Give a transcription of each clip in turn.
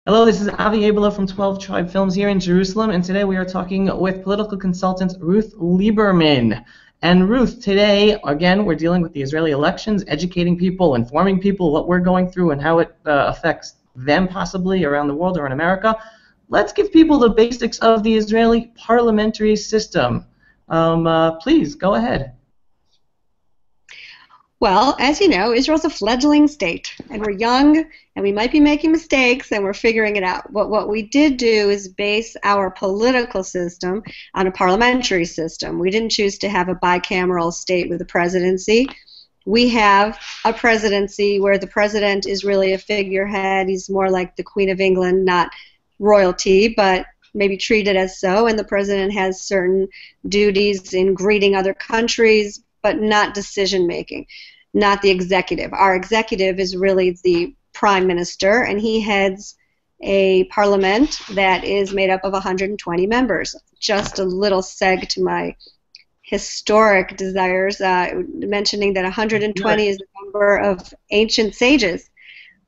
Hello, this is Avi Abela from 12 Tribe Films here in Jerusalem, and today we are talking with political consultant Ruth Lieberman. And Ruth, today, again, we're dealing with the Israeli elections, educating people, informing people what we're going through and how it affects them possibly around the world or in America. Let's give people the basics of the Israeli parliamentary system. Please, go ahead. Well, as you know, Israel's a fledgling state, and we're young, and we might be making mistakes, and we're figuring it out. But what we did do is base our political system on a parliamentary system. We didn't choose to have a bicameral state with a presidency. We have a presidency where the president is really a figurehead. He's more like the Queen of England, not royalty, but maybe treated as so, and the president has certain duties in greeting other countries, but not decision making, not the executive. Our executive is really the prime minister, and he heads a parliament that is made up of 120 members. Just a little seg to my historic desires, mentioning that 120 is the number of ancient sages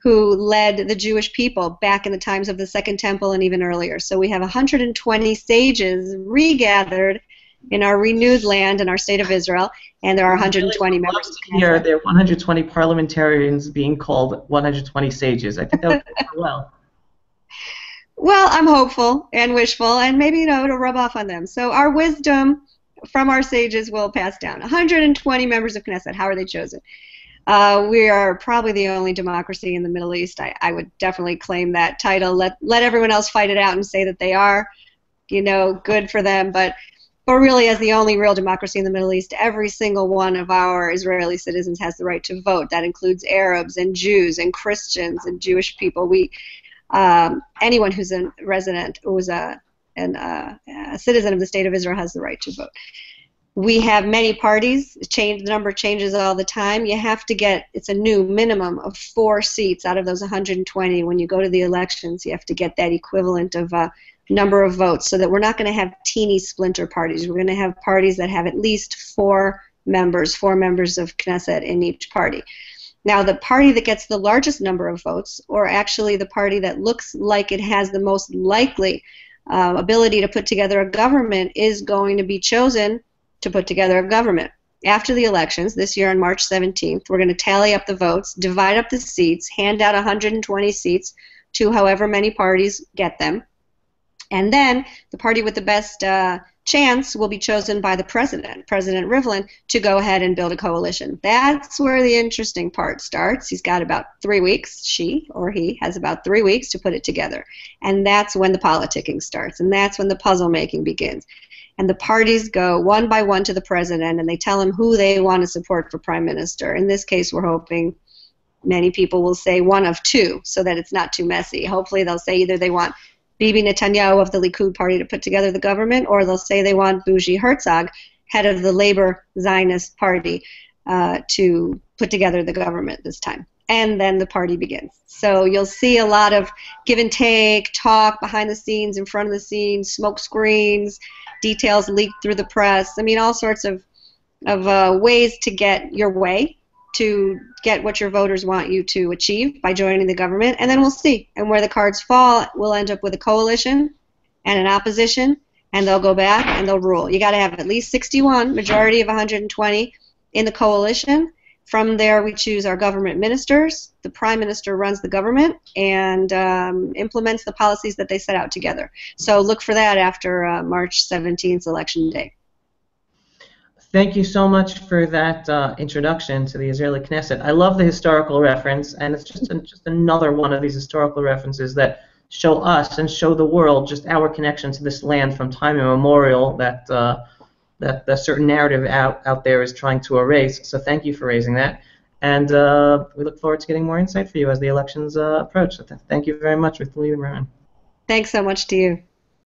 who led the Jewish people back in the times of the Second Temple and even earlier. So we have 120 sages regathered in our renewed land in our state of Israel, and there are 120 members of Knesset. Here, there are 120 parliamentarians being called 120 sages. I think that would go well. Well, I'm hopeful and wishful, and maybe it'll rub off on them. So our wisdom from our sages will pass down. 120 members of Knesset. How are they chosen? We are probably the only democracy in the Middle East. I would definitely claim that title. Let everyone else fight it out and say that they are, good for them. But really, as the only real democracy in the Middle East, every single one of our Israeli citizens has the right to vote. That includes Arabs and Jews and Christians and Jewish people. Anyone who's a resident, who's a citizen of the state of Israel, has the right to vote. We have many parties. The number changes all the time. You have to get, it's a new minimum of 4 seats out of those 120. When you go to the elections, you have to get that equivalent of number of votes, so that we're not going to have teeny splinter parties. We're going to have parties that have at least 4 members of Knesset in each party. Now, the party that gets the largest number of votes, or actually the party that looks like it has the most likely ability to put together a government, is going to be chosen to put together a government. After the elections, this year on March 17th, we're going to tally up the votes, divide up the seats, hand out 120 seats to however many parties get them. And then the party with the best chance will be chosen by the president, President Rivlin, to go ahead and build a coalition. That's where the interesting part starts. He's got about 3 weeks, she or he has about 3 weeks to put it together. And that's when the politicking starts, and that's when the puzzle making begins. And the parties go one by one to the president, and they tell him who they want to support for prime minister. In this case, we're hoping many people will say one of 2, so that it's not too messy. Hopefully they'll say either they want Bibi Netanyahu of the Likud party to put together the government, or they'll say they want Bougie Herzog, head of the Labor Zionist party, to put together the government this time. And then the party begins. So you'll see a lot of give and take, talk behind the scenes, in front of the scenes, smoke screens, details leaked through the press. I mean, all sorts of ways to get your way, to get what your voters want you to achieve by joining the government, and then we'll see. And where the cards fall, we'll end up with a coalition and an opposition, and they'll go back and they'll rule. You got to have at least 61, majority of 120 in the coalition. From there, we choose our government ministers. The prime minister runs the government and implements the policies that they set out together. So look for that after March 17th election day. Thank you so much for that introduction to the Israeli Knesset. I love the historical reference, and it's just another one of these historical references that show us and show the world just our connection to this land from time immemorial that the certain narrative out there is trying to erase. So thank you for raising that, and we look forward to getting more insight for you as the elections approach. So thank you very much, Ruth Lieberman. Thanks so much to you.